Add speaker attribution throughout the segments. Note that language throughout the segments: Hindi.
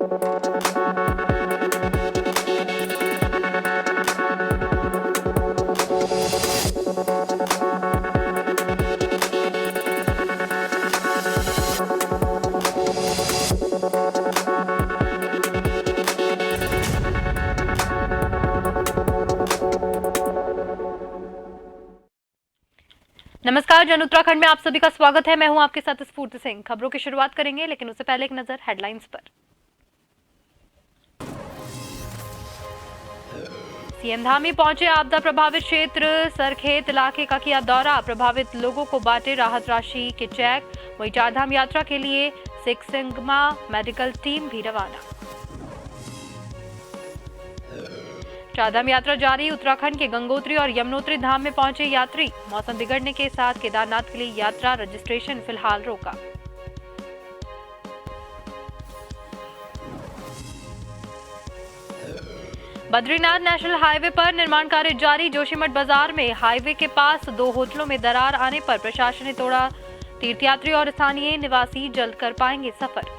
Speaker 1: नमस्कार, जन उत्तराखंड में आप सभी का स्वागत है। मैं हूं आपके साथ स्फूर्ति सिंह। खबरों की शुरुआत करेंगे, लेकिन उससे पहले एक नजर हेडलाइंस पर। सीएम धामी पहुंचे आपदा प्रभावित क्षेत्र सरखेत इलाके का किया दौरा। प्रभावित लोगों को बांटे राहत राशि के चेक। वहीं चारधाम यात्रा के लिए सिक्स सिग्मा मेडिकल टीम भी रवाना। चारधाम यात्रा जारी। उत्तराखंड के गंगोत्री और यमुनोत्री धाम में पहुंचे यात्री। मौसम बिगड़ने के साथ केदारनाथ के लिए यात्रा रजिस्ट्रेशन फिलहाल रोका। बद्रीनाथ नेशनल हाईवे पर निर्माण कार्य जारी। जोशीमठ बाजार में हाईवे के पास 2 होटलों में दरार आने पर प्रशासन ने तोड़ा। तीर्थयात्री और स्थानीय निवासी जल्द कर पाएंगे सफर।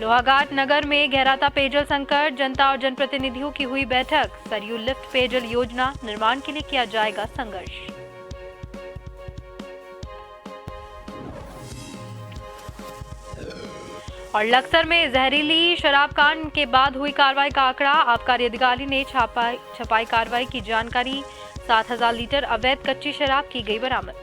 Speaker 1: लोहाघाट नगर में गहराता पेयजल संकट। जनता और जनप्रतिनिधियों की हुई बैठक। सरयू लिफ्ट पेयजल योजना निर्माण के लिए किया जाएगा संघर्ष। और लक्सर में जहरीली शराब कांड के बाद हुई कार्रवाई का आंकड़ा। आबकारी अधिकारी ने छपाई कार्रवाई की जानकारी। 7,000 लीटर अवैध कच्ची शराब की गई बरामद।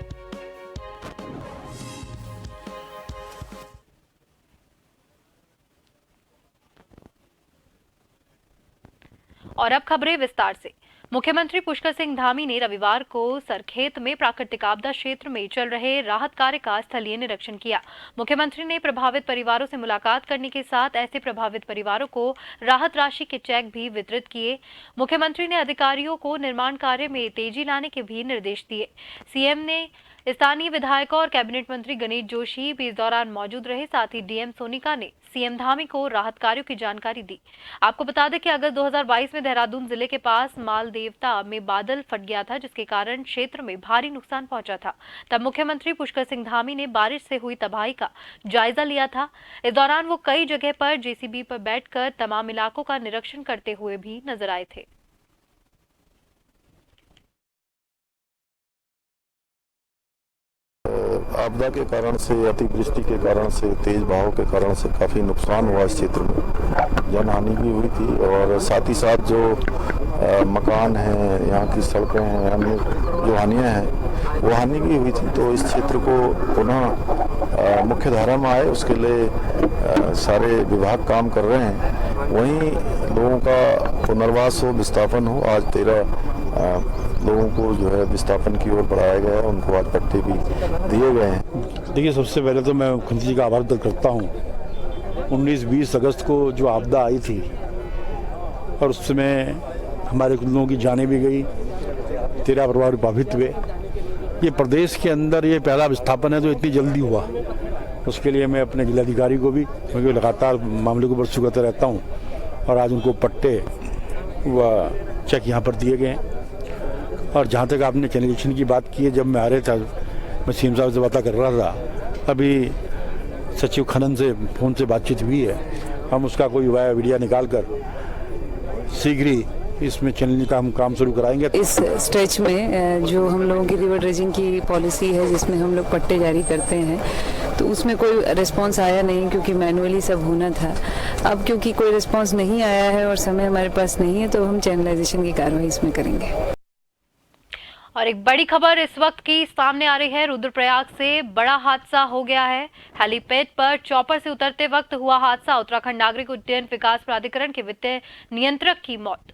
Speaker 1: और अब खबरें विस्तार से। मुख्यमंत्री पुष्कर सिंह धामी ने रविवार को सरखेत में प्राकृतिक आपदा क्षेत्र में चल रहे राहत कार्य का स्थलीय निरीक्षण किया। मुख्यमंत्री ने प्रभावित परिवारों से मुलाकात करने के साथ ऐसे प्रभावित परिवारों को राहत राशि के चेक भी वितरित किए। मुख्यमंत्री ने अधिकारियों को निर्माण कार्य में तेजी लाने के भी निर्देश दिए। सीएम ने स्थानीय विधायकों और कैबिनेट मंत्री गणेश जोशी भी इस दौरान मौजूद रहे। साथ ही डीएम सोनिका ने सीएम धामी को राहत कार्यों की जानकारी दी। आपको बता दें कि अगस्त 2022 में देहरादून जिले के पास मालदेवता में बादल फट गया था, जिसके कारण क्षेत्र में भारी नुकसान पहुंचा था। तब मुख्यमंत्री पुष्कर सिंह धामी ने बारिश से हुई तबाही का जायजा लिया था। इस दौरान वो कई जगह पर जेसीबी पर बैठकर तमाम इलाकों का निरीक्षण करते हुए भी नजर आए थे।
Speaker 2: आपदा के कारण से, अतिवृष्टि के कारण से, तेज बहाव के कारण से काफ़ी नुकसान हुआ इस क्षेत्र में। जनहानि भी हुई थी और साथ ही साथ जो मकान हैं, यहाँ की सड़कें हैं, अन्य जो हानियाँ हैं वो हानि भी हुई थी। तो इस क्षेत्र को पुनः मुख्य धारा में आए, उसके लिए सारे विभाग काम कर रहे हैं। वहीं लोगों का पुनर्वास हो, विस्थापन हो। आज 13 लोगों को जो है विस्थापन की ओर बढ़ाया गया है, उनको आज पट्टे भी दिए गए हैं।
Speaker 3: देखिए, सबसे पहले तो मैं मुख्यमंत्री जी का आभार व्यक्त करता हूँ। 19-20 अगस्त को जो आपदा आई थी और उसमें हमारे कुछ लोगों की जानें भी गई, 13 परिवार प्रभावित हुए। ये प्रदेश के अंदर ये पहला विस्थापन है जो इतनी जल्दी हुआ। उसके लिए मैं अपने जिलाधिकारी को भी, क्योंकि लगातार मामले को बरसू करता रहता हूँ, और आज उनको पट्टे व चेक यहाँ पर दिए गए हैं। और जहाँ तक आपने चैनलेशन की बात की है, जब मैं आ रहा था, मैं सीएम साहब से बात कर रहा था, अभी सचिव खनन से फ़ोन से बातचीत हुई है। हम उसका कोई वाया वीडियो निकाल कर शीघ्र ही इसमें चैनलिंग का हम काम शुरू कराएंगे।
Speaker 4: इस स्ट्रेच में जो हम लोगों की रिवर ड्रेजिंग की पॉलिसी है, जिसमें हम लोग पट्टे जारी करते हैं, तो उसमें कोई रिस्पांस आया नहीं, क्योंकि मैनुअली सब होना था। अब क्योंकि कोई रिस्पांस नहीं आया है और समय हमारे पास नहीं है, तो हम चैनलाइजेशन की कार्रवाई इसमें करेंगे।
Speaker 1: और एक बड़ी खबर इस वक्त की सामने आ रही है। रुद्रप्रयाग से बड़ा हादसा हो गया है। हेलीपैड पर चॉपर से उतरते वक्त हुआ हादसा। उत्तराखंड नागरिक उड्डयन विकास प्राधिकरण के वित्तीय नियंत्रक की मौत।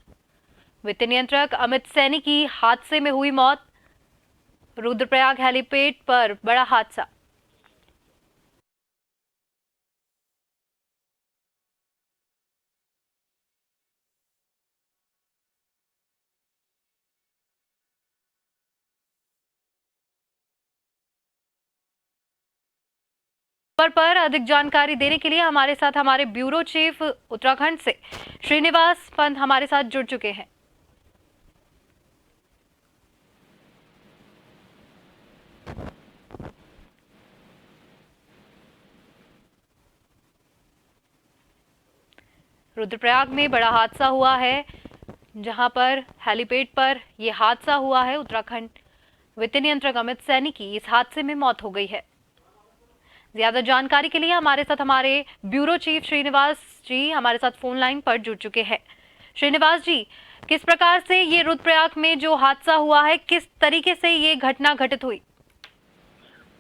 Speaker 1: वित्तीय नियंत्रक अमित सैनी की हादसे में हुई मौत। रुद्रप्रयाग हेलीपैड पर बड़ा हादसा। पर अधिक जानकारी देने के लिए हमारे साथ हमारे ब्यूरो चीफ उत्तराखंड से श्रीनिवास पंत हमारे साथ जुड़ चुके हैं। रुद्रप्रयाग में बड़ा हादसा हुआ है, जहां पर हेलीपैड पर यह हादसा हुआ है। उत्तराखंड वित्त नियंत्रक अमित सैनी की इस हादसे में मौत हो गई है। ज्यादा जानकारी के लिए हमारे साथ हमारे ब्यूरो चीफ श्रीनिवास जी हमारे साथ फोन लाइन पर जुड़ चुके हैं। श्रीनिवास जी, किस प्रकार से ये रुद्रप्रयाग में जो हादसा हुआ है, किस तरीके से ये घटना घटित हुई?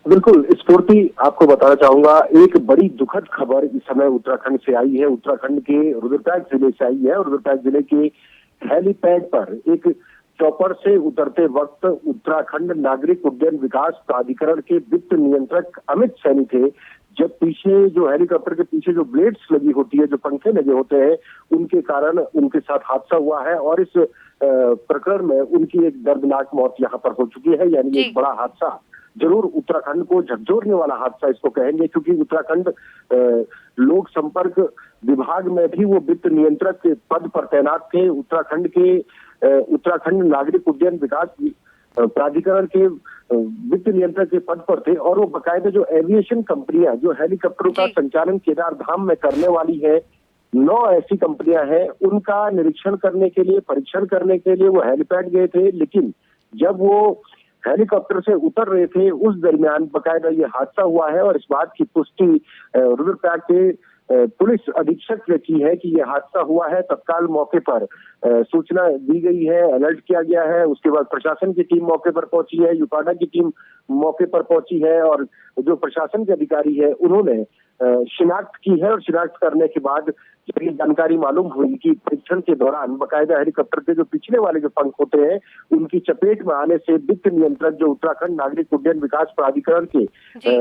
Speaker 5: बिल्कुल, स्फूर्ति आपको बताना चाहूंगा, एक बड़ी दुखद खबर इस समय उत्तराखंड से आई है। उत्तराखंड के रुद्रप्रयाग जिले से आई है। रुद्रप्रयाग जिले के हेलीपैड पर एक चॉपर से उतरते वक्त उत्तराखंड नागरिक उड्डयन विकास प्राधिकरण के वित्त नियंत्रक अमित सैनी थे। जब पीछे जो हेलीकॉप्टर के पीछे जो ब्लेड्स लगी होती है, जो पंखे लगे होते हैं, उनके कारण उनके साथ हादसा हुआ है और इस प्रकरण में उनकी एक दर्दनाक मौत यहाँ पर हो चुकी है। यानी एक बड़ा हादसा, जरूर उत्तराखंड को झकझोरने वाला हादसा इसको कहेंगे, क्योंकि उत्तराखंड लोक संपर्क विभाग में भी वो वित्त नियंत्रक के पद पर तैनात थे। उत्तराखंड नागरिक उड्डयन विकास प्राधिकरण के वित्त नियंत्रक के पद पर थे और वो बकायदा जो एविएशन कंपनियां जो हेलीकॉप्टरों का संचालन केदार धाम में करने वाली है, 9 ऐसी कंपनियां हैं, उनका निरीक्षण करने के लिए, परीक्षण करने के लिए वो हेलीपैड गए थे। लेकिन जब वो हेलीकॉप्टर से उतर रहे थे, उस दरमियान बकायदा ये हादसा हुआ है और इस बात की पुष्टि रुद्रप्रयाग के पुलिस अधीक्षक ने की है कि यह हादसा हुआ है। तत्काल मौके पर सूचना दी गई है, अलर्ट किया गया है। उसके बाद प्रशासन की टीम मौके पर पहुंची है, यूकाडा की टीम मौके पर पहुंची है और जो प्रशासन के अधिकारी है उन्होंने शिनाख्त की है और शिनाख्त करने के बाद ये जानकारी मालूम हुई कि परीक्षण के दौरान बकायदा हेलीकॉप्टर के जो पिछले वाले जो पंख होते हैं, उनकी चपेट में आने से वित्त नियंत्रक जो उत्तराखंड नागरिक उड्डयन विकास प्राधिकरण के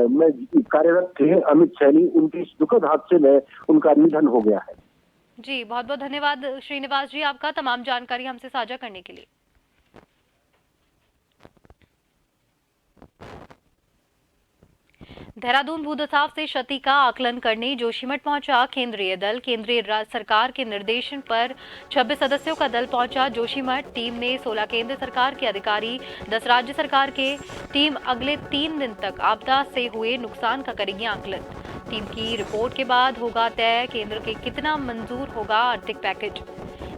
Speaker 5: में कार्यरत थे अमित सैनी, उनकी इस दुखद हादसे में उनका निधन हो गया है।
Speaker 1: जी, बहुत बहुत धन्यवाद श्रीनिवास जी आपका तमाम जानकारी हमसे साझा करने के लिए। देहरादून भूदसाव से क्षति का आकलन करने जोशीमठ पहुंचा केंद्रीय दल। केंद्रीय सरकार के निर्देशन पर 26 सदस्यों का दल पहुंचा जोशीमठ। टीम ने 16 केंद्र सरकार के अधिकारी, 10 राज्य सरकार के टीम अगले 3 दिन तक आपदा से हुए नुकसान का करेगी आकलन। टीम की रिपोर्ट के बाद होगा तय केंद्र के कितना मंजूर होगा आर्थिक पैकेज।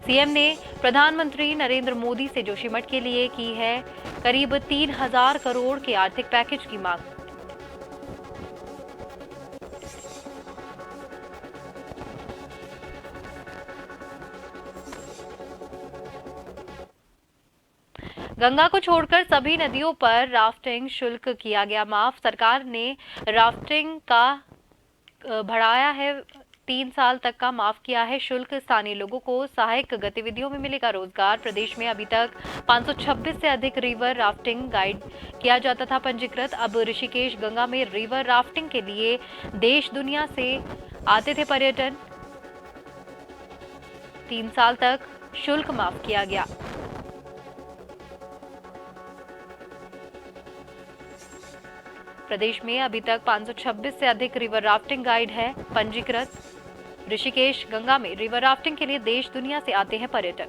Speaker 1: सीएम ने प्रधानमंत्री नरेंद्र मोदी से जोशीमठ के लिए की है करीब 3000 करोड़ के आर्थिक पैकेज की मांग। गंगा को छोड़कर सभी नदियों पर राफ्टिंग शुल्क किया गया माफ। सरकार ने राफ्टिंग का बढ़ाया है, 3 साल तक का माफ किया है शुल्क। स्थानीय लोगों को सहायक गतिविधियों में मिलेगा रोजगार। प्रदेश में अभी तक 526 से अधिक रिवर राफ्टिंग गाइड किया जाता था पंजीकृत। अब ऋषिकेश गंगा में रिवर राफ्टिंग के लिए देश दुनिया से आते थे पर्यटन। 3 साल तक शुल्क माफ किया गया। प्रदेश में अभी तक 526 से अधिक रिवर राफ्टिंग गाइड है पंजीकृत। ऋषिकेश गंगा में रिवर राफ्टिंग के लिए देश दुनिया से आते हैं पर्यटक।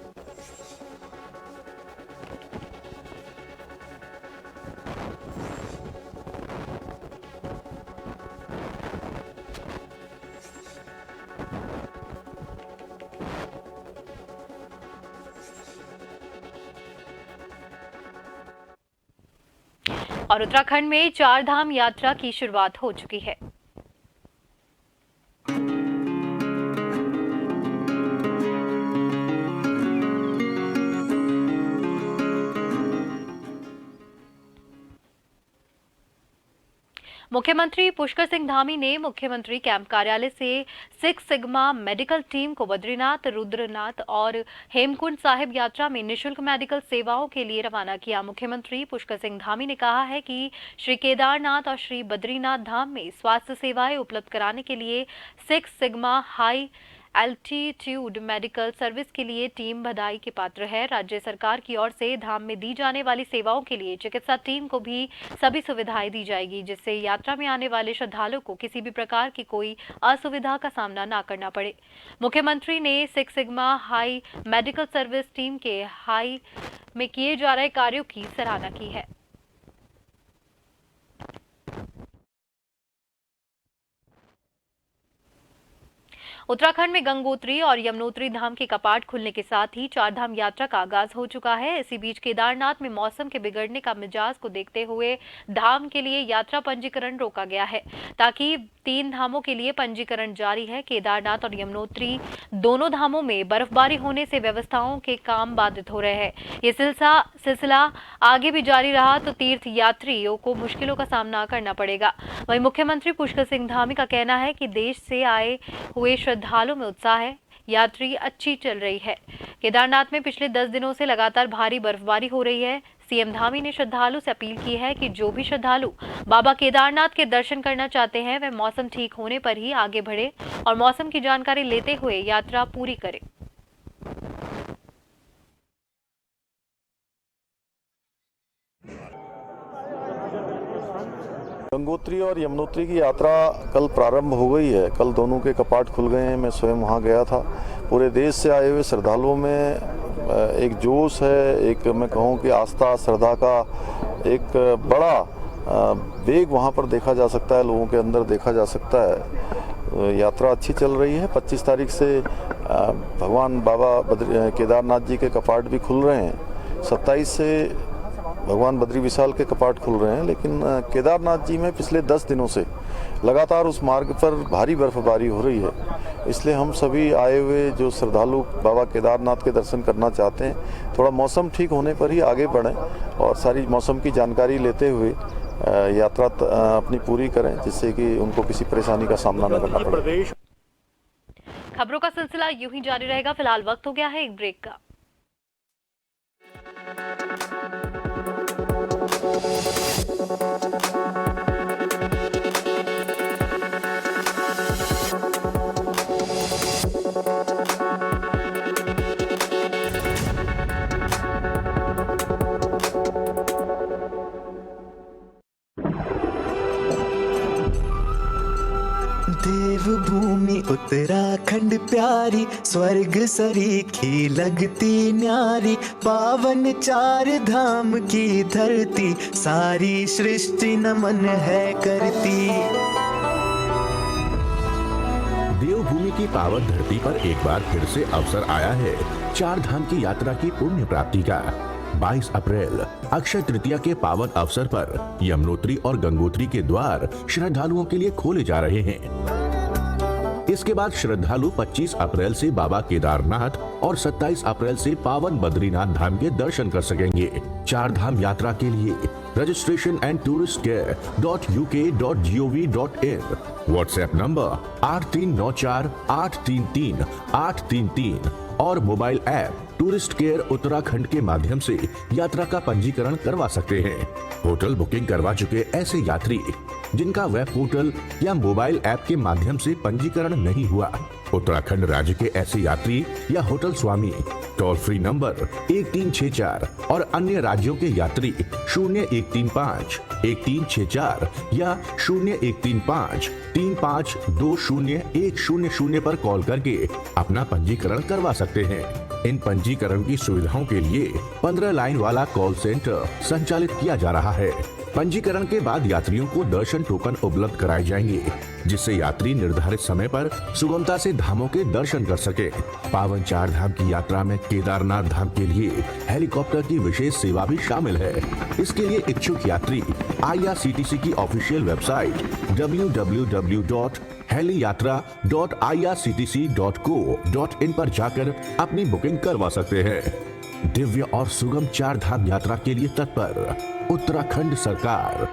Speaker 1: और उत्तराखंड में 4 धाम यात्रा की शुरुआत हो चुकी है। मुख्यमंत्री पुष्कर सिंह धामी ने मुख्यमंत्री कैंप कार्यालय से 6 सिग्मा मेडिकल टीम को बद्रीनाथ, रुद्रनाथ और हेमकुंड साहिब यात्रा में निःशुल्क मेडिकल सेवाओं के लिए रवाना किया। मुख्यमंत्री पुष्कर सिंह धामी ने कहा है कि श्री केदारनाथ और श्री बद्रीनाथ धाम में स्वास्थ्य सेवाएं उपलब्ध कराने के लिए 6 sigma high altitude medical service के लिए टीम बधाई के पात्र है। राज्य सरकार की ओर से धाम में दी जाने वाली सेवाओं के लिए चिकित्सा टीम को भी सभी सुविधाएं दी जाएगी, जिससे यात्रा में आने वाले श्रद्धालुओं को किसी भी प्रकार की कोई असुविधा का सामना ना करना पड़े। मुख्यमंत्री ने 6 sigma high medical service team के हाई में किए जा रहे कार्यों की सराहना की है। उत्तराखंड में गंगोत्री और यमुनोत्री धाम के कपाट खुलने के साथ ही चार धाम यात्रा का आगाज हो चुका है। इसी बीच केदारनाथ में मौसम के बिगड़ने का मिजाज को देखते हुए धाम के लिए यात्रा पंजीकरण रोका गया है, ताकि 3 धामों के लिए पंजीकरण जारी है। केदारनाथ और यमुनोत्री दोनों धामों में बर्फबारी होने से व्यवस्थाओं के काम बाधित हो रहे हैं। ये सिलसिला आगे भी जारी रहा तो तीर्थ यात्रियों को मुश्किलों का सामना करना पड़ेगा। वहीं मुख्यमंत्री पुष्कर सिंह धामी का कहना है कि देश से आए हुए श्रद्धालुओं में उत्साह है, यात्री अच्छी चल रही है। केदारनाथ में पिछले 10 दिनों से लगातार भारी बर्फबारी हो रही है। सीएम धामी ने श्रद्धालु से अपील की है कि जो भी श्रद्धालु बाबा केदारनाथ के दर्शन करना चाहते हैं वह मौसम ठीक होने पर ही आगे बढ़े और मौसम की जानकारी लेते हुए यात्रा पूरी करें।
Speaker 2: गंगोत्री और यमुनोत्री की यात्रा कल प्रारंभ हो गई है। कल दोनों के कपाट खुल गए हैं। मैं स्वयं वहां गया था। पूरे देश से आए हुए श्रद्धालुओं में एक जोश है, एक मैं कहूं कि आस्था श्रद्धा का एक बड़ा वेग वहां पर देखा जा सकता है, लोगों के अंदर देखा जा सकता है। यात्रा अच्छी चल रही है। 25 तारीख से भगवान बाबा केदारनाथ जी के कपाट भी खुल रहे हैं। 27 से भगवान बद्री विशाल के कपाट खुल रहे हैं, लेकिन केदारनाथ जी में पिछले 10 दिनों से लगातार उस मार्ग पर भारी बर्फबारी हो रही है। इसलिए हम सभी आए हुए जो श्रद्धालु बाबा केदारनाथ के दर्शन करना चाहते हैं, थोड़ा मौसम ठीक होने पर ही आगे बढ़ें और सारी मौसम की जानकारी लेते हुए यात्रा अपनी पूरी करें, जिससे कि उनको किसी परेशानी का सामना न करना पड़े।
Speaker 1: खबरों का सिलसिला यूं ही जारी रहेगा। फिलहाल वक्त हो गया है एक ब्रेक का।
Speaker 6: देवभूमि उत्तराखंड प्यारी, स्वर्ग सरीखी लगती न्यारी, पावन 4 धाम की धरती, सारी सृष्टि नमन है करती।
Speaker 7: देवभूमि की पावन धरती पर एक बार फिर से अवसर आया है 4 धाम की यात्रा की पुण्य प्राप्ति का। 22 अप्रैल अक्षय तृतीया के पावन अवसर पर यमुनोत्री और गंगोत्री के द्वार श्रद्धालुओं के लिए खोले जा रहे हैं। इसके बाद श्रद्धालु 25 अप्रैल से बाबा केदारनाथ और 27 अप्रैल से पावन बद्रीनाथ धाम के दर्शन कर सकेंगे। 4 धाम यात्रा के लिए registration and tourist care .uk.gov.in, WhatsApp number 8394833833 और mobile app tourist care Uttarakhand के माध्यम से यात्रा का पंजीकरण करवा सकते हैं। होटल बुकिंग करवा चुके ऐसे यात्री जिनका वेब पोर्टल या मोबाइल ऐप के माध्यम से पंजीकरण नहीं हुआ, उत्तराखंड राज्य के ऐसे यात्री या होटल स्वामी टोल फ्री नंबर 1364 और अन्य राज्यों के यात्री 0135 1364 या 0135 3520 पर कॉल करके अपना पंजीकरण करवा सकते हैं। इन पंजीकरण की सुविधाओं के लिए 15 लाइन वाला कॉल सेंटर संचालित किया जा रहा है। पंजीकरण के बाद यात्रियों को दर्शन टोकन उपलब्ध कराए जाएंगे, जिससे यात्री निर्धारित समय पर सुगमता से धामों के दर्शन कर सके। पावन 4 धाम की यात्रा में केदारनाथ धाम के लिए हेलीकॉप्टर की विशेष सेवा भी शामिल है। इसके लिए इच्छुक यात्री IRCTC की ऑफिशियल वेबसाइट www.heliyatra.irctc.co.in पर जाकर अपनी बुकिंग करवा सकते हैं। दिव्य और सुगम 4 धाम यात्रा के लिए तत्पर उत्तराखंड सरकार।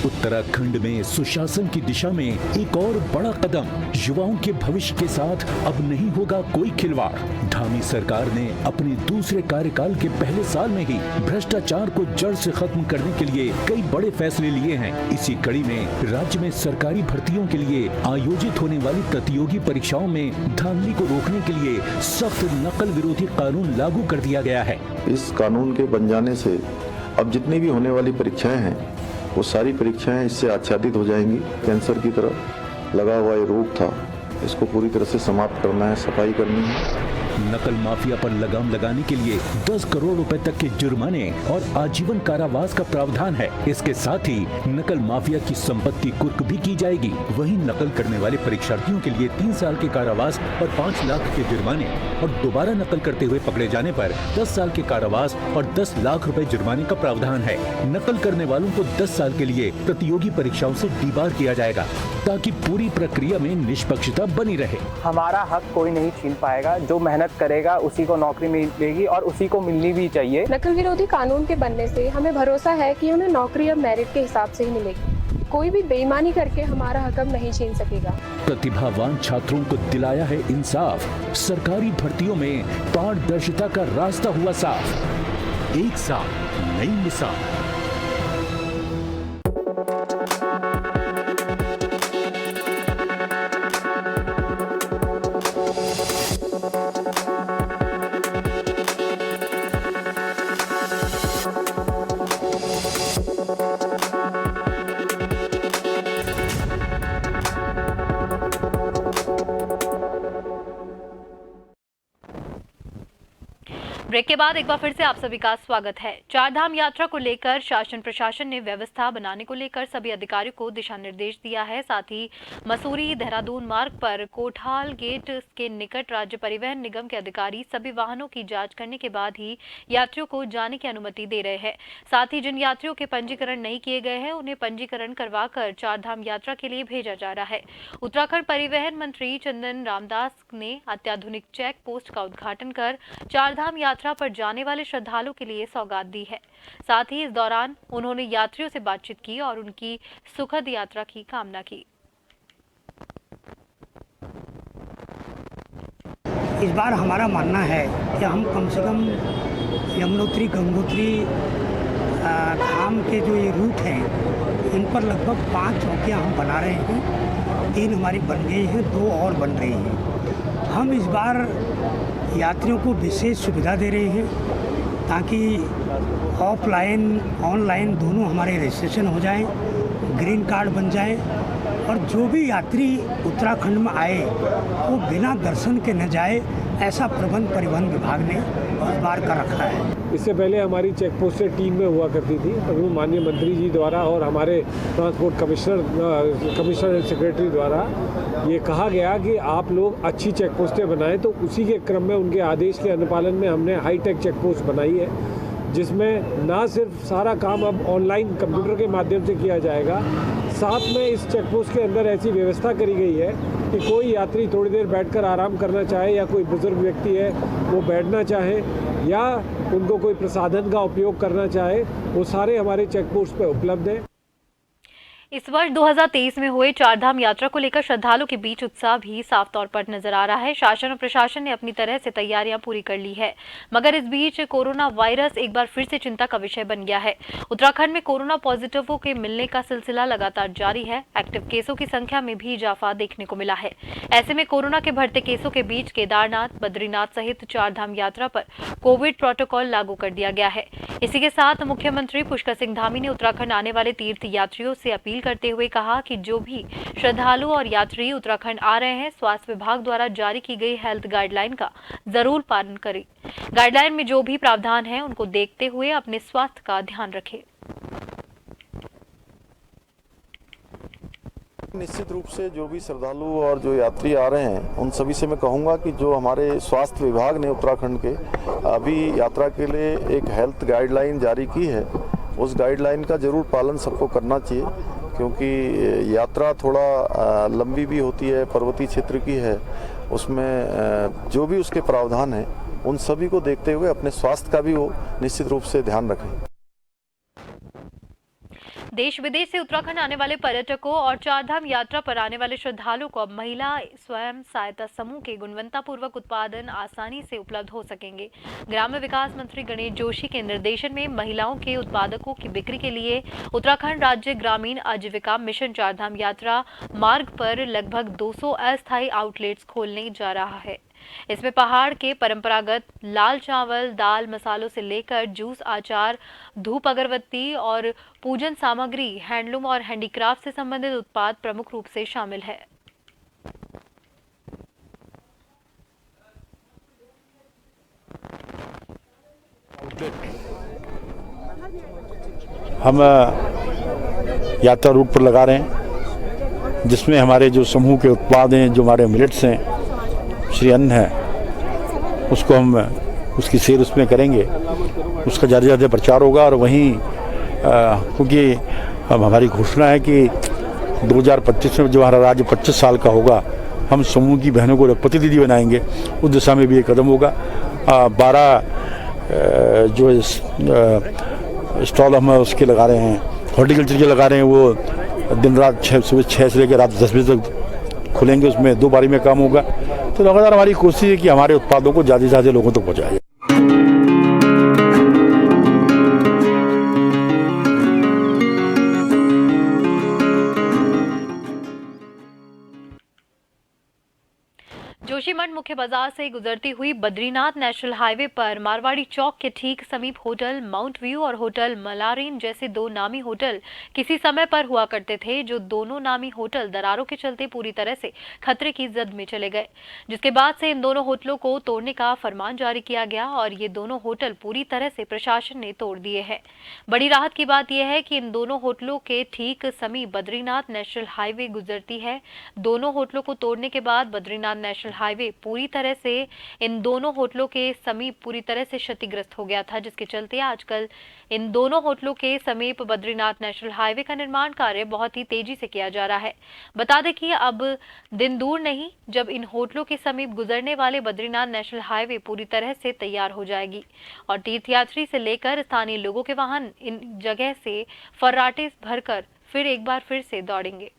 Speaker 8: उत्तराखंड में सुशासन की दिशा में एक और बड़ा कदम। युवाओं के भविष्य के साथ अब नहीं होगा कोई खिलवाड़। धामी सरकार ने अपने दूसरे कार्यकाल के पहले साल में ही भ्रष्टाचार को जड़ से खत्म करने के लिए कई बड़े फैसले लिए हैं। इसी कड़ी में राज्य में सरकारी भर्तियों के लिए आयोजित होने वाली प्रतियोगी परीक्षाओं में धांधली को रोकने के लिए सख्त नकल विरोधी कानून लागू कर दिया गया है।
Speaker 2: इस कानून के बन जाने से अब जितनी भी होने वाली परीक्षाएं हैं, वो सारी परीक्षाएं इससे आच्छादित हो जाएंगी। कैंसर की तरह लगा हुआ ये रोग था, इसको पूरी तरह से समाप्त करना है, सफाई करनी है।
Speaker 8: नकल माफिया पर लगाम लगाने के लिए 10 करोड़ रुपए तक के जुर्माने और आजीवन कारावास का प्रावधान है। इसके साथ ही नकल माफिया की संपत्ति कुर्क भी की जाएगी। वहीं नकल करने वाले परीक्षार्थियों के लिए 3 साल के कारावास और 5 लाख के जुर्माने और दोबारा नकल करते हुए पकड़े जाने पर 10 साल के कारावास और 10 लाख रुपए जुर्माने का प्रावधान है। नकल करने वालों को 10 साल के लिए प्रतियोगी परीक्षाओं से डीबार किया जाएगा ताकि पूरी प्रक्रिया में निष्पक्षता बनी रहे।
Speaker 9: हमारा हक कोई नहीं छीन पाएगा। जो मेहनत करेगा उसी को नौकरी मिलेगी और उसी को मिलनी भी चाहिए।
Speaker 10: नकल विरोधी कानून के बनने से हमें भरोसा है कि हमें नौकरी अब मेरिट के हिसाब से ही मिलेगी। कोई भी बेईमानी करके हमारा हक अब नहीं छीन सकेगा।
Speaker 8: प्रतिभावान छात्रों को दिलाया है इंसाफ। सरकारी भर्तियों में पारदर्शिता का रास्ता हुआ साफ। एक साल नई मिसाल।
Speaker 1: ब्रेक के बाद एक बार फिर से आप सभी का स्वागत है। चारधाम यात्रा को लेकर शासन प्रशासन ने व्यवस्था बनाने को लेकर सभी अधिकारियों को दिशा निर्देश दिया है। साथ ही मसूरी देहरादून मार्ग पर कोठाल गेट के निकट राज्य परिवहन निगम के अधिकारी सभी वाहनों की जांच करने के बाद ही यात्रियों को जाने की अनुमति दे रहे हैं। साथ ही जिन यात्रियों के पंजीकरण नहीं किए गए हैं उन्हें पंजीकरण करवाकर चारधाम यात्रा के लिए भेजा जा रहा है। उत्तराखंड परिवहन मंत्री चंदन रामदास ने अत्याधुनिक चेक पोस्ट का उद्घाटन कर चारधाम यात्रा पर जाने वाले श्रद्धालुओं के लिए सौगात दी है। साथ ही इस दौरान उन्होंने यात्रियों से बातचीत की और उनकी सुखद यात्रा की कामना की।
Speaker 11: इस बार हमारा मानना है कि हम कम से कम यमुनोत्री गंगोत्री धाम के जो ये रूट हैं इन पर लगभग 5 चौकियाँ हम बना रहे हैं। 3 हमारी बन गई हैं, 2 और बन रही हैं। हम इस बार यात्रियों को विशेष सुविधा दे रहे हैं ताकि ऑफलाइन ऑनलाइन दोनों हमारे रजिस्ट्रेशन हो जाएं, ग्रीन कार्ड बन जाएं और जो भी यात्री उत्तराखंड में आए वो बिना दर्शन के न जाए, ऐसा प्रबंध परिवहन विभाग ने इस बार कर रखा है।
Speaker 12: इससे पहले हमारी चेक पोस्टें 3 में हुआ करती थी, परंतु माननीय मंत्री जी द्वारा और हमारे ट्रांसपोर्ट कमिश्नर एंड सेक्रेटरी द्वारा ये कहा गया कि आप लोग अच्छी चेक पोस्टें बनाएं, तो उसी के क्रम में उनके आदेश के अनुपालन में हमने हाईटेक चेक पोस्ट बनाई है, जिसमें ना सिर्फ सारा काम अब ऑनलाइन कंप्यूटर के माध्यम से किया जाएगा, साथ में इस चेक पोस्ट के अंदर ऐसी व्यवस्था करी गई है कि कोई यात्री थोड़ी देर बैठकर आराम करना चाहे या कोई बुजुर्ग व्यक्ति है वो बैठना चाहे या उनको कोई प्रसाधन का उपयोग करना चाहे, वो सारे हमारे चेक पोस्ट पर उपलब्ध हैं।
Speaker 1: इस वर्ष 2023 में हुए चारधाम यात्रा को लेकर श्रद्धालुओं के बीच उत्साह भी साफ तौर पर नजर आ रहा है। शासन और प्रशासन ने अपनी तरह से तैयारियां पूरी कर ली है, मगर इस बीच कोरोना वायरस एक बार फिर से चिंता का विषय बन गया है। उत्तराखंड में कोरोना पॉजिटिवों के मिलने का सिलसिला लगातार जारी है। एक्टिव केसों की संख्या में भी इजाफा देखने को मिला है। ऐसे में कोरोना के बढ़ते केसों के बीच केदारनाथ, बद्रीनाथ सहित चारधाम यात्रा पर कोविड प्रोटोकॉल लागू कर दिया गया है। इसी के साथ मुख्यमंत्री पुष्कर सिंह धामी ने उत्तराखंड आने वाले तीर्थ यात्रियों से अपील करते हुए कहा कि जो भी श्रद्धालु और यात्री उत्तराखंड आ रहे हैं, स्वास्थ्य विभाग द्वारा जारी की गई हेल्थ गाइडलाइन का जरूर पालन करें। गाइडलाइन में जो भी प्रावधान है उनको देखते हुए अपने स्वास्थ्य का ध्यान रखें।
Speaker 2: निश्चित रूप से जो भी श्रद्धालु और जो यात्री आ रहे हैं उन सभी से मैं कहूँगा कि जो हमारे स्वास्थ्य विभाग ने उत्तराखंड के अभी यात्रा के लिए एक हेल्थ गाइडलाइन जारी की है, उस गाइडलाइन का जरूर पालन सबको करना चाहिए, क्योंकि यात्रा थोड़ा लंबी भी होती है, पर्वतीय क्षेत्र की है, उसमें जो भी उसके प्रावधान हैं उन सभी को देखते हुए अपने स्वास्थ्य का भी वो निश्चित रूप से ध्यान रखें।
Speaker 1: देश विदेश से उत्तराखंड आने वाले पर्यटकों और चारधाम यात्रा पर आने वाले श्रद्धालुओं को अब महिला स्वयं सहायता समूह के गुणवत्तापूर्वक उत्पादन आसानी से उपलब्ध हो सकेंगे। ग्राम्य विकास मंत्री गणेश जोशी के निर्देशन में महिलाओं के उत्पादकों की बिक्री के लिए उत्तराखंड राज्य ग्रामीण आजीविका मिशन चारधाम यात्रा मार्ग पर लगभग 200 अस्थायी आउटलेट्स खोलने जा रहा है। इसमें पहाड़ के परंपरागत लाल चावल, दाल, मसालों से लेकर जूस, आचार, धूप अगरबत्ती और पूजन सामग्री, हैंडलूम और हैंडीक्राफ्ट से संबंधित उत्पाद प्रमुख रूप से शामिल है।
Speaker 3: हम यात्रा रूट पर लगा रहे हैं, जिसमें हमारे जो समूह के उत्पाद हैं, जो हमारे मिलेट्स हैं, श्री अन्न है, उसको हम उसकी सेल उसमें करेंगे, उसका ज़्यादा से ज़्यादा प्रचार होगा। और वहीं क्योंकि हमारी घोषणा है कि 2025 में जो हमारा राज्य 25 साल का होगा, हम समूह की बहनों को लखपति दीदी बनाएंगे। उस दिशा में भी एक कदम होगा। 12 जो स्टॉल हम उसके लगा रहे हैं, हॉर्टिकल्चर के लगा रहे हैं, वो दिन रात सुबह 6 से लेकर रात 10 बजे तक खुलेंगे। उसमें 2 बारी में काम होगा। तो लगातार हमारी कोशिश है कि हमारे उत्पादों को ज़्यादा से ज़्यादा लोगों तक पहुँचाया जाए।
Speaker 1: जोशीमठ मुख्य बाजार से गुजरती हुई बद्रीनाथ नेशनल हाईवे पर मारवाड़ी चौक के ठीक समीप होटल माउंट व्यू और होटल मलारीन जैसे 2 नामी होटल किसी समय पर हुआ करते थे, जो दोनों नामी होटल दरारों के चलते पूरी तरह से खतरे की जद में चले गए, जिसके बाद से इन दोनों होटलों को तोड़ने का फरमान जारी किया गया और ये दोनों होटल पूरी तरह से प्रशासन ने तोड़ दिए हैं। बड़ी राहत की बात यह है कि इन दोनों होटलों के ठीक समीप बद्रीनाथ नेशनल हाईवे गुजरती है। दोनों होटलों को तोड़ने के बाद बद्रीनाथ नेशनल हाईवे पूरी तरह से इन दोनों होटलों के समीप पूरी तरह से क्षतिग्रस्त हो गया था, जिसके चलते आजकल इन दोनों होटलों के समीप बद्रीनाथ नेशनल हाईवे का निर्माण कार्य बहुत ही तेजी से किया जा रहा है। बता दें कि अब दिन दूर नहीं जब इन होटलों के समीप गुजरने वाले बद्रीनाथ नेशनल हाईवे पूरी तरह से तैयार हो जाएगी और तीर्थयात्री से लेकर स्थानीय लोगों के वाहन इन जगह से फर्राटे भरकर फिर एक बार फिर से दौड़ेंगे।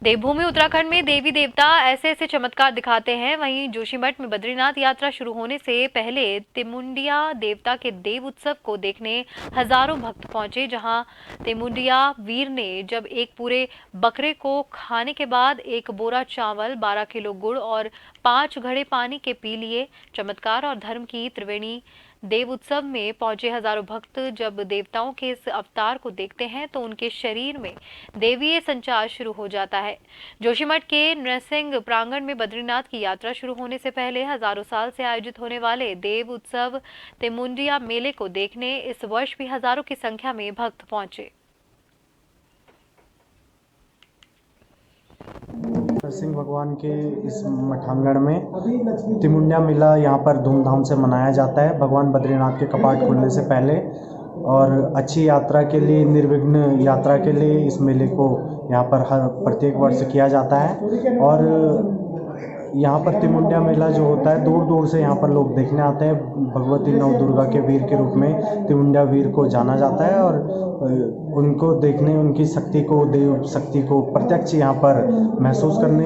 Speaker 1: देवभूमि उत्तराखंड में देवी देवता ऐसे ऐसे चमत्कार दिखाते हैं। वहीं जोशीमठ में बद्रीनाथ यात्रा शुरू होने से पहले तिमुंडिया देवता के देव उत्सव को देखने हजारों भक्त पहुंचे, जहां तिमुंडिया वीर ने जब एक पूरे बकरे को खाने के बाद 1 बोरा चावल, 12 किलो गुड़ और 5 घड़े पानी के पी लिए। चमत्कार और धर्म की त्रिवेणी देव उत्सव में पहुंचे हजारों भक्त जब देवताओं के इस अवतार को देखते हैं तो उनके शरीर में देवीय संचार शुरू हो जाता है। जोशीमठ के नृसिंह प्रांगण में बद्रीनाथ की यात्रा शुरू होने से पहले हजारों साल से आयोजित होने वाले देव उत्सव तिमुंडिया मेले को देखने इस वर्ष भी हजारों की संख्या में भक्त पहुंचे।
Speaker 13: नरसिंह भगवान के इस मठांगण में तिमुंडिया मेला यहाँ पर धूमधाम से मनाया जाता है भगवान बद्रीनाथ के कपाट खुलने से पहले। और अच्छी यात्रा के लिए, निर्विघ्न यात्रा के लिए इस मेले को यहाँ पर हर प्रत्येक वर्ष किया जाता है। और यहाँ पर तिमुंडिया मेला जो होता है, दूर दूर से यहाँ पर लोग देखने आते हैं। भगवती नव दुर्गा के वीर के रूप में तिमुंडिया वीर को जाना जाता है और उनको देखने, उनकी शक्ति को, देव शक्ति को प्रत्यक्ष यहाँ पर महसूस करने।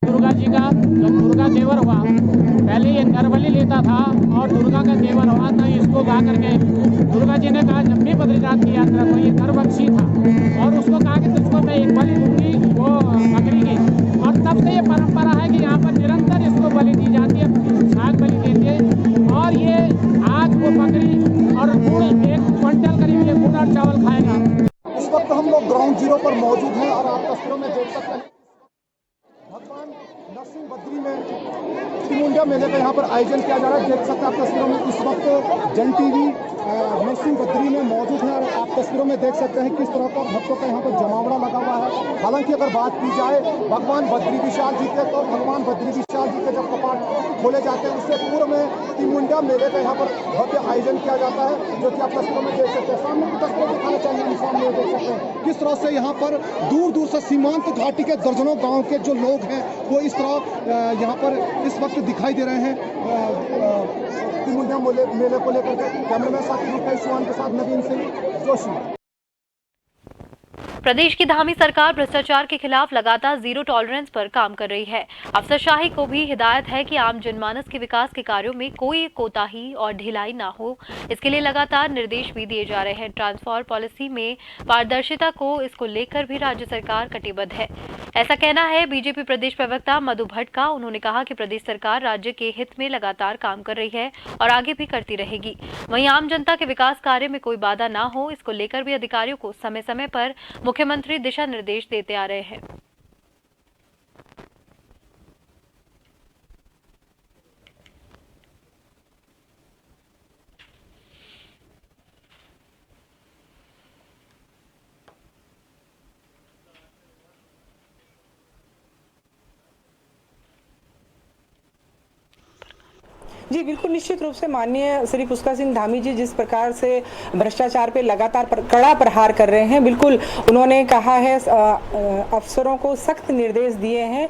Speaker 14: दुर्गा जी का जब दुर्गा देवर हुआ, पहले ये नर बलि लेता था और दुर्गा का देवर हुआ तो इसको गा करके दुर्गा जी ने कहा जब भी बद्रीनाथ की यात्रा तो ये नरवंशी था और उसको कहा कि तुझको मैं एक बलि दूंगी, वो बकरी की। और तब से ये परंपरा है कि यहाँ पर निरंतर इसको बलि दी जाती है, साग बलि देती है। और ये आज वो बकरी और गुड़ 1 क्विंटल करीब ये गुड़ और चावल खाएगा।
Speaker 15: इस वक्त हम लोग ग्राउंड जीरो पर मौजूद हैं और आप तस्वीरों में देख सकते हैं भगवान नरसिंह बद्री में तिमुंडिया मेले का यहाँ पर आयोजन किया जा रहा है। देख सकते हैं आप तस्वीरों में इस वक्त जन टीवी नरसिंह बद्री में मौजूद है और आप तस्वीरों में देख सकते हैं किस तरह का भक्तों का यहाँ पर जमावड़ा लगा हुआ है। हालांकि अगर बात की जाए भगवान बद्री विशाल जी के, तो भगवान बद्री विशाल जी के जब कपाट खोले जाते हैं उससे पूर्व में तिमुंडिया मेले का यहाँ पर भव्य आयोजन किया जाता है, जो कि आप तस्वीरों में देख सकते हैं। सामने की तस्वीरें दिखाना चाहिए, हम सामने देख सकते हैं किस तरह से यहाँ पर दूर दूर से सीमांत घाटी के दर्जनों गाँव के जो लोग हैं वो इस तरह यहाँ पर इस वक्त दिखाई दे रहे हैं तिमुंडिया मेले को लेकर। कैमरामैन साथी रुपेश चौहान के साथ नवीन सिंह, जोशी।
Speaker 1: प्रदेश की धामी सरकार भ्रष्टाचार के खिलाफ लगातार जीरो टॉलरेंस पर काम कर रही है। अफसरशाही को भी हिदायत है कि आम जनमानस के विकास के कार्यों में कोई कोताही और ढिलाई ना हो, इसके लिए लगातार निर्देश भी दिए जा रहे हैं। ट्रांसफर पॉलिसी में पारदर्शिता को, इसको लेकर भी राज्य सरकार कटिबद्ध है, ऐसा कहना है बीजेपी प्रदेश प्रवक्ता मधु भट्ट का। उन्होंने कहा कि प्रदेश सरकार राज्य के हित में लगातार काम कर रही है और आगे भी करती रहेगी। वहीं आम जनता के विकास कार्य में कोई बाधा ना हो, इसको लेकर भी अधिकारियों को समय समय पर मुख्यमंत्री दिशा निर्देश देते आ रहे हैं।
Speaker 16: जी बिल्कुल, निश्चित रूप से माननीय श्री पुष्कर सिंह धामी जी जिस प्रकार से भ्रष्टाचार पे लगातार कड़ा प्रहार कर रहे हैं, बिल्कुल उन्होंने कहा है, अफसरों को सख्त निर्देश दिए हैं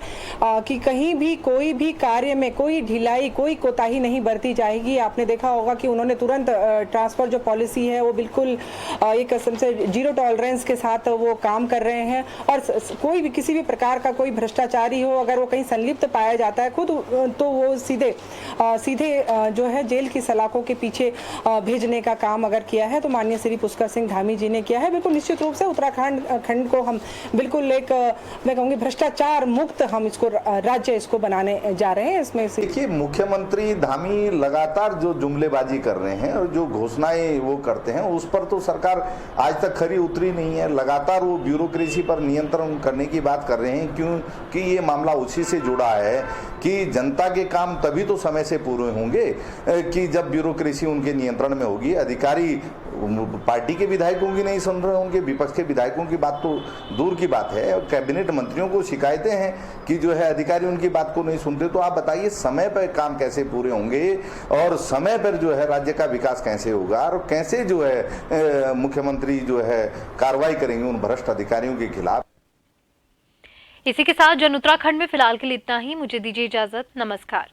Speaker 16: कि कहीं भी कोई भी कार्य में कोई ढिलाई, कोई कोताही नहीं बरती जाएगी। आपने देखा होगा कि उन्होंने तुरंत ट्रांसफर जो पॉलिसी है वो बिल्कुल एक किस्म से जीरो टॉलरेंस के साथ वो काम कर रहे हैं, और कोई भी किसी भी प्रकार का कोई भ्रष्टाचारी हो, अगर वो कहीं संलिप्त पाया जाता है खुद, तो वो सीधे जो है जेल की सलाखों के पीछे भेजने का काम अगर किया है तो माननीय श्री पुष्कर सिंह धामी जी ने किया है। बिल्कुल निश्चित रूप से उत्तराखंड खंड को हम बिल्कुल एक मैं कहूँगी भ्रष्टाचार मुक्त हम इसको राज्य इसको बनाने जा रहे हैं। इसमें
Speaker 17: देखिए, मुख्यमंत्री धामी लगातार जो जुमलेबाजी कर रहे हैं और जो घोषणाएं वो करते हैं उस पर तो सरकार आज तक खरी उतरी नहीं है। लगातार वो ब्यूरोक्रेसी पर नियंत्रण करने की बात कर रहे हैं, क्योंकि ये मामला उसी से जुड़ा है कि जनता के काम तभी तो समय से पूरे होंगे कि जब ब्यूरोक्रेसी उनके नियंत्रण में होगी। अधिकारी पार्टी के विधायकों की नहीं सुन रहे होंगे, विपक्ष के विधायकों की बात तो दूर की बात है, और कैबिनेट मंत्रियों को शिकायतें हैं कि जो है अधिकारी उनकी बात को नहीं सुनते। तो आप बताइए, समय पर काम कैसे पूरे होंगे और समय पर जो है राज्य का विकास कैसे होगा, और कैसे जो है मुख्यमंत्री जो है कार्रवाई करेंगे उन भ्रष्ट अधिकारियों के खिलाफ।
Speaker 1: इसी के साथ जन उत्तराखंड में फिलहाल के लिए इतना ही। मुझे दीजिए इजाजत। नमस्कार।